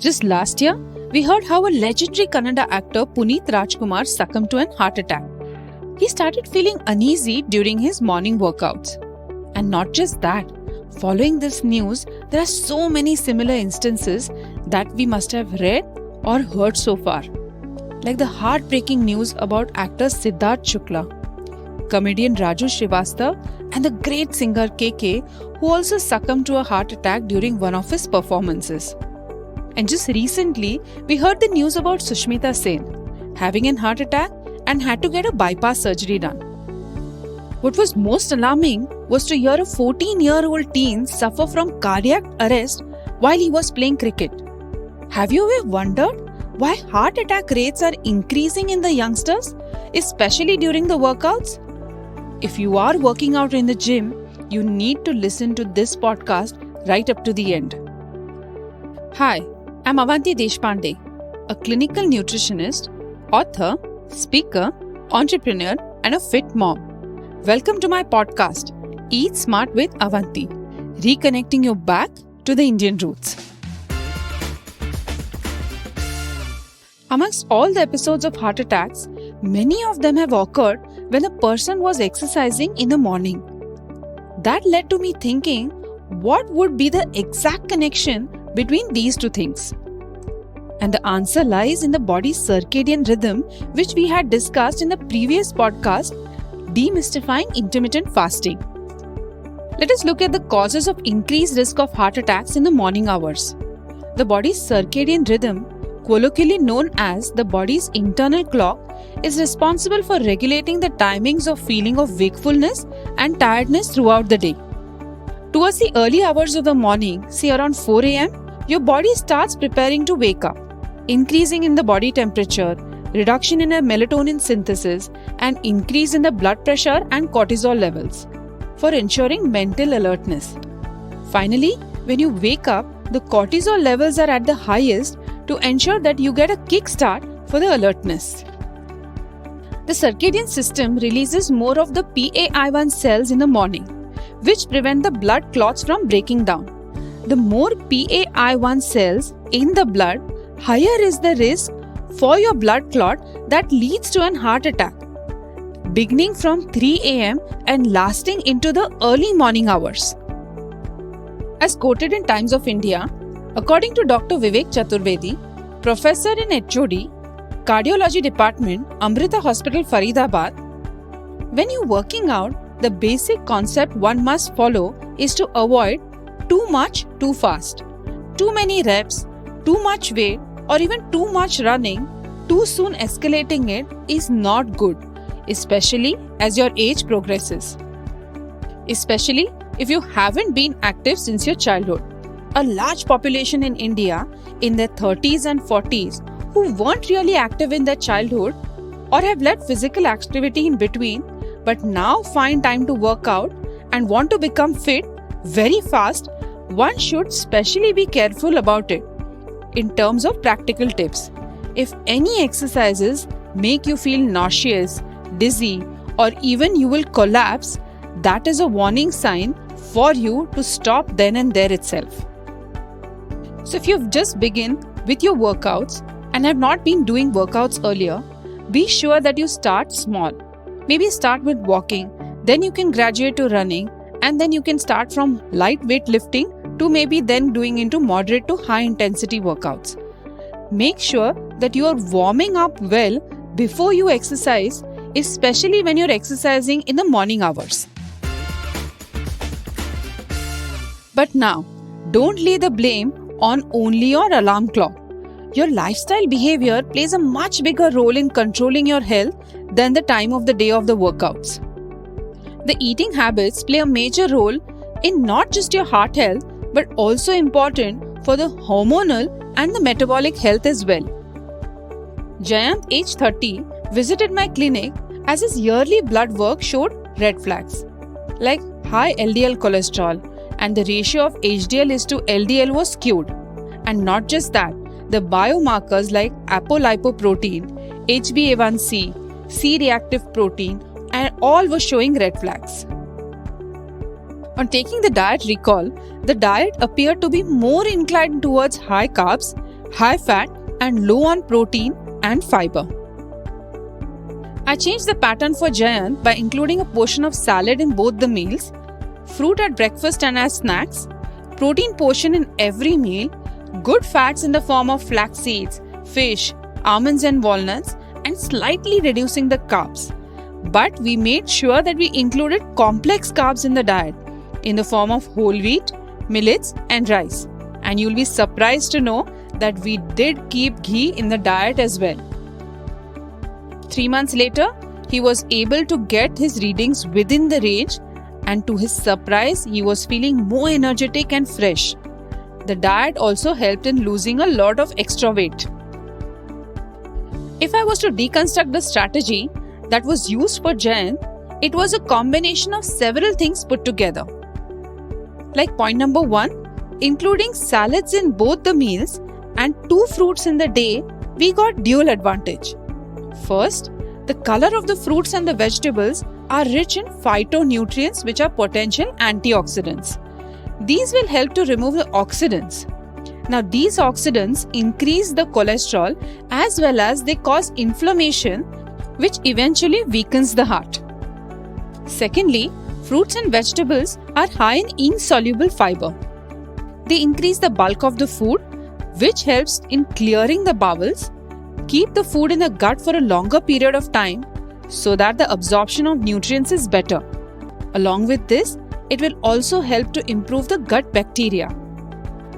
Just last year, we heard how a legendary Kannada actor Puneet Rajkumar succumbed to a heart attack. He started feeling uneasy during his morning workouts. And not just that, following this news, there are so many similar instances that we must have read or heard so far. Like the heartbreaking news about actor Siddharth Shukla, comedian Raju Srivastava, and the great singer KK, who also succumbed to a heart attack during one of his performances. And just recently, we heard the news about Sushmita Sen having a heart attack and had to get a bypass surgery done. What was most alarming was to hear a 14-year-old teen suffer from cardiac arrest while he was playing cricket. Have you ever wondered why heart attack rates are increasing in the youngsters, especially during the workouts? If you are working out in the gym, you need to listen to this podcast right up to the end. Hi, I'm Avantii Deshpaande, a clinical nutritionist, author, speaker, entrepreneur, and a fit mom. Welcome to my podcast, Eat Smart with Avantii, reconnecting you back to the Indian roots. Amongst all the episodes of heart attacks, many of them have occurred when a person was exercising in the morning. That led to me thinking, what would be the exact connection between these two things? And the answer lies in the body's circadian rhythm, which we had discussed in the previous podcast, Demystifying Intermittent Fasting. Let us look at the causes of increased risk of heart attacks in the morning hours. The body's circadian rhythm, colloquially known as the body's internal clock, is responsible for regulating the timings of feeling of wakefulness and tiredness throughout the day. Towards the early hours of the morning, say around 4 a.m., your body starts preparing to wake up, increasing in the body temperature, reduction in a melatonin synthesis, and increase in the blood pressure and cortisol levels for ensuring mental alertness. Finally, when you wake up, the cortisol levels are at the highest to ensure that you get a kickstart for the alertness. The circadian system releases more of the PAI1 cells in the morning, which prevent the blood clots from breaking down. The more PAI1 cells in the blood, higher is the risk for your blood clot that leads to an heart attack, beginning from 3 a.m. and lasting into the early morning hours. As quoted in Times of India, according to Dr. Vivek Chaturvedi, professor in HOD, Cardiology Department, Amrita Hospital, Faridabad, when you're working out, the basic concept one must follow is to avoid too much too fast. Too many reps, too much weight, or even too much running, too soon escalating it is not good, especially as your age progresses. Especially if you haven't been active since your childhood. A large population in India in their 30s and 40s who weren't really active in their childhood or have led physical activity in between but now find time to work out and want to become fit very fast, one should specially be careful about it. In terms of practical tips, if any exercises make you feel nauseous, dizzy, or even you will collapse, that is a warning sign for you to stop then and there itself. So if you've just begun with your workouts and have not been doing workouts earlier, be sure that you start small. Maybe start with walking, then you can graduate to running, and then you can start from lightweight lifting to maybe then doing into moderate to high intensity workouts. Make sure that you are warming up well before you exercise, especially when you're exercising in the morning hours. But now, don't lay the blame on only your alarm clock. Your lifestyle behavior plays a much bigger role in controlling your health than the time of the day of the workouts. The eating habits play a major role in not just your heart health, but also important for the hormonal and the metabolic health as well. Jayant, age 30, visited my clinic as his yearly blood work showed red flags like high LDL cholesterol, and the ratio of HDL is to LDL was skewed. And not just that, the biomarkers like apolipoprotein, HbA1c, C-reactive protein, and all were showing red flags. On taking the diet recall, the diet appeared to be more inclined towards high carbs, high fat and low on protein and fiber. I changed the pattern for Jayant by including a portion of salad in both the meals, fruit at breakfast and as snacks, protein portion in every meal, good fats in the form of flax seeds, fish, almonds and walnuts, and slightly reducing the carbs. But we made sure that we included complex carbs in the diet in the form of whole wheat, millets and rice. And you'll be surprised to know that we did keep ghee in the diet as well. 3 months later, he was able to get his readings within the range, and to his surprise, he was feeling more energetic and fresh. The diet also helped in losing a lot of extra weight. If I was to deconstruct the strategy that was used for Jayan, it was a combination of several things put together. Like point number 1, including salads in both the meals and 2 fruits in the day, we got dual advantage. First, the color of the fruits and the vegetables are rich in phytonutrients, which are potential antioxidants. These will help to remove the oxidants. Now, these oxidants increase the cholesterol as well as they cause inflammation, which eventually weakens the heart. Secondly, fruits and vegetables are high in insoluble fiber. They increase the bulk of the food, which helps in clearing the bowels, keep the food in the gut for a longer period of time so that the absorption of nutrients is better. Along with this, it will also help to improve the gut bacteria.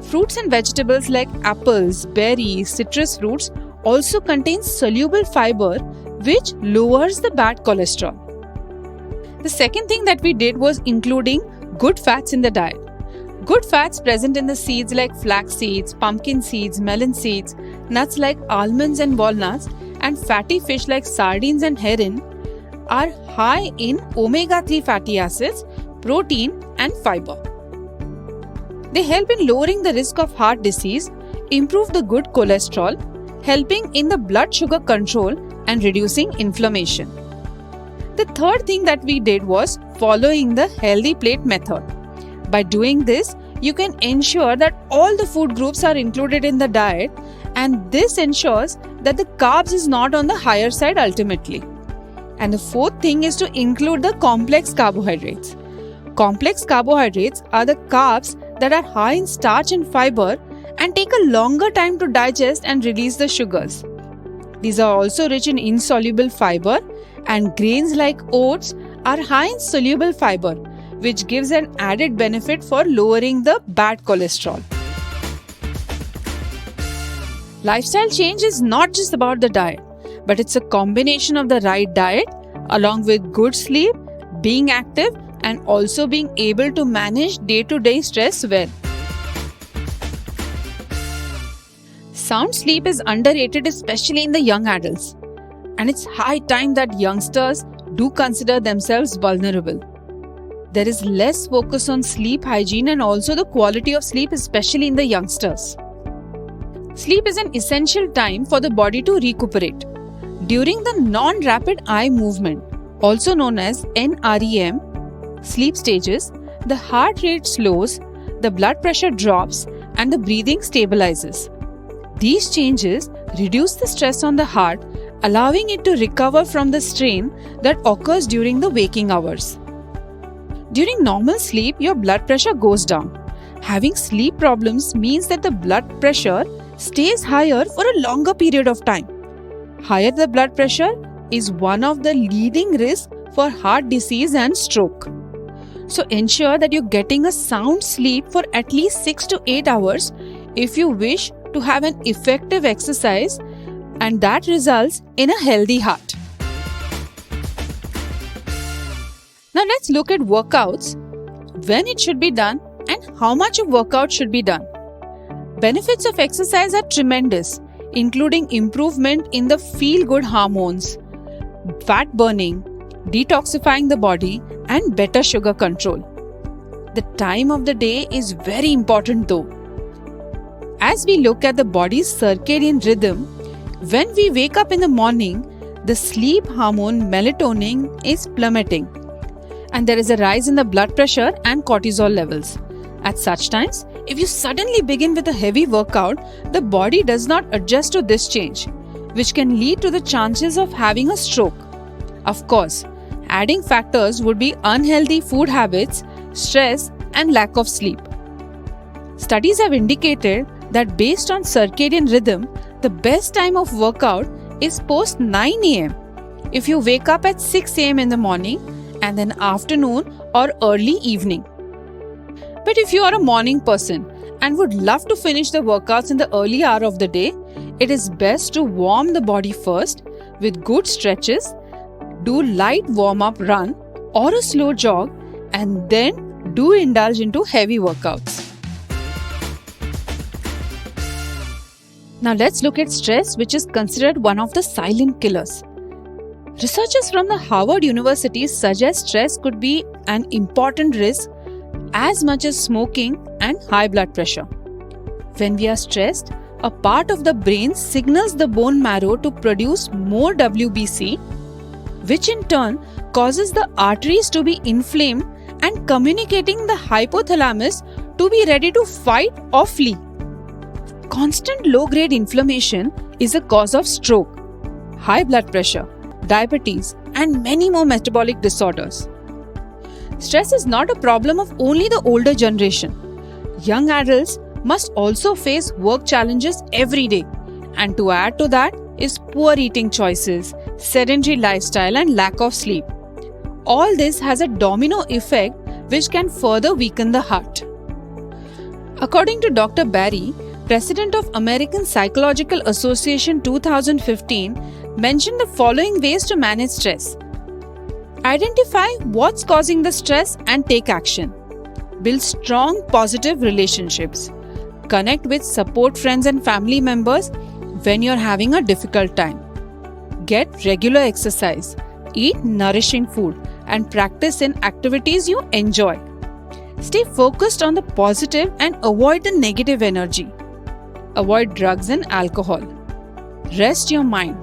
Fruits and vegetables like apples, berries, citrus fruits also contain soluble fiber, which lowers the bad cholesterol. The second thing that we did was including good fats in the diet. Good fats present in the seeds like flax seeds, pumpkin seeds, melon seeds, nuts like almonds and walnuts, and fatty fish like sardines and herring are high in omega-3 fatty acids, protein, and fiber. They help in lowering the risk of heart disease, improve the good cholesterol, helping in the blood sugar control and reducing inflammation. The third thing that we did was following the healthy plate method. By doing this, you can ensure that all the food groups are included in the diet, and this ensures that the carbs is not on the higher side ultimately. And the fourth thing is to include the complex carbohydrates. Complex carbohydrates are the carbs that are high in starch and fiber and take a longer time to digest and release the sugars. These are also rich in insoluble fiber, and grains like oats are high in soluble fiber, which gives an added benefit for lowering the bad cholesterol. Lifestyle change is not just about the diet, but it's a combination of the right diet along with good sleep, being active, and also being able to manage day-to-day stress well. Sound sleep is underrated, especially in the young adults, and it's high time that youngsters do consider themselves vulnerable. There is less focus on sleep hygiene and also the quality of sleep, especially in the youngsters. Sleep is an essential time for the body to recuperate. During the non-rapid eye movement, also known as NREM, sleep stages, the heart rate slows, the blood pressure drops, and the breathing stabilizes. These changes reduce the stress on the heart, allowing it to recover from the strain that occurs during the waking hours. During normal sleep, your blood pressure goes down. Having sleep problems means that the blood pressure stays higher for a longer period of time. Higher the blood pressure is one of the leading risks for heart disease and stroke. So ensure that you're getting a sound sleep for at least 6 to 8 hours if you wish to have an effective exercise, and that results in a healthy heart. Now let's look at workouts, when it should be done and how much of workout should be done. Benefits of exercise are tremendous, including improvement in the feel-good hormones, fat burning, detoxifying the body, and better sugar control. The time of the day is very important though. As we look at the body's circadian rhythm, when we wake up in the morning, the sleep hormone melatonin is plummeting, and there is a rise in the blood pressure and cortisol levels. At such times, If you suddenly begin with a heavy workout, the body does not adjust to this change, which can lead to the chances of having a stroke. Of course, adding factors would be unhealthy food habits, stress, and lack of sleep. Studies have indicated that based on circadian rhythm, the best time of workout is post 9 am. If you wake up at 6 am in the morning and then afternoon or early evening. But if you are a morning person and would love to finish the workouts in the early hour of the day, it is best to warm the body first with good stretches, do light warm-up run or a slow jog, and then do indulge into heavy workouts. Now let's look at stress, which is considered one of the silent killers. Researchers from the Harvard University suggest stress could be an important risk as much as smoking and high blood pressure. When we are stressed, a part of the brain signals the bone marrow to produce more WBC, which in turn causes the arteries to be inflamed and communicating the hypothalamus to be ready to fight or flee. Constant low-grade inflammation is a cause of stroke, high blood pressure, diabetes, and many more metabolic disorders. Stress is not a problem of only the older generation. Young adults must also face work challenges every day, and to add to that is poor eating choices, sedentary lifestyle, and lack of sleep. All this has a domino effect which can further weaken the heart. According to Dr. Barry, President of American Psychological Association 2015, mentioned the following ways to manage stress. Identify what's causing the stress and take action. Build strong, positive relationships. Connect with support friends and family members when you're having a difficult time. Get regular exercise. Eat nourishing food and practice in activities you enjoy. Stay focused on the positive and avoid the negative energy. Avoid drugs and alcohol. Rest your mind.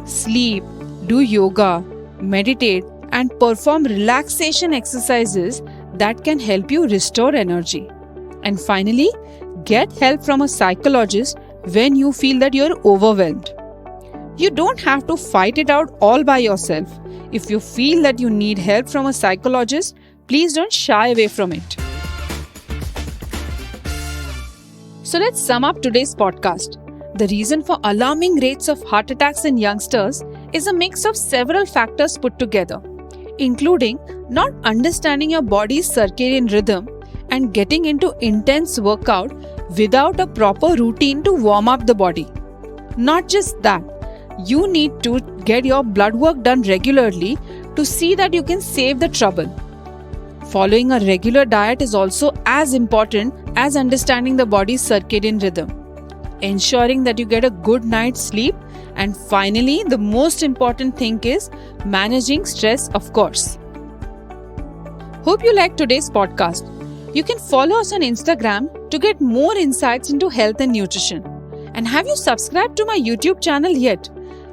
Sleep, do yoga, meditate, and perform relaxation exercises that can help you restore energy. And finally, get help from a psychologist when you feel that you're overwhelmed. You don't have to fight it out all by yourself. If you feel that you need help from a psychologist, please don't shy away from it. So let's sum up today's podcast. The reason for alarming rates of heart attacks in youngsters is a mix of several factors put together, including not understanding your body's circadian rhythm and getting into intense workout without a proper routine to warm up the body. Not just that, you need to get your blood work done regularly to see that you can save the trouble. Following a regular diet is also as important as understanding the body's circadian rhythm. Ensuring that you get a good night's sleep, and finally, the most important thing is managing stress, of course. Hope you liked today's podcast. You can follow us on Instagram to get more insights into health and nutrition. And have you subscribed to my YouTube channel yet?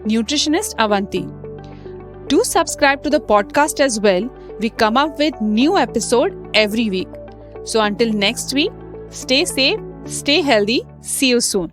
Nutritionist Avantii. Do subscribe to the podcast as well. We come up with new episode every week. So until next week, stay safe, stay healthy. See you soon.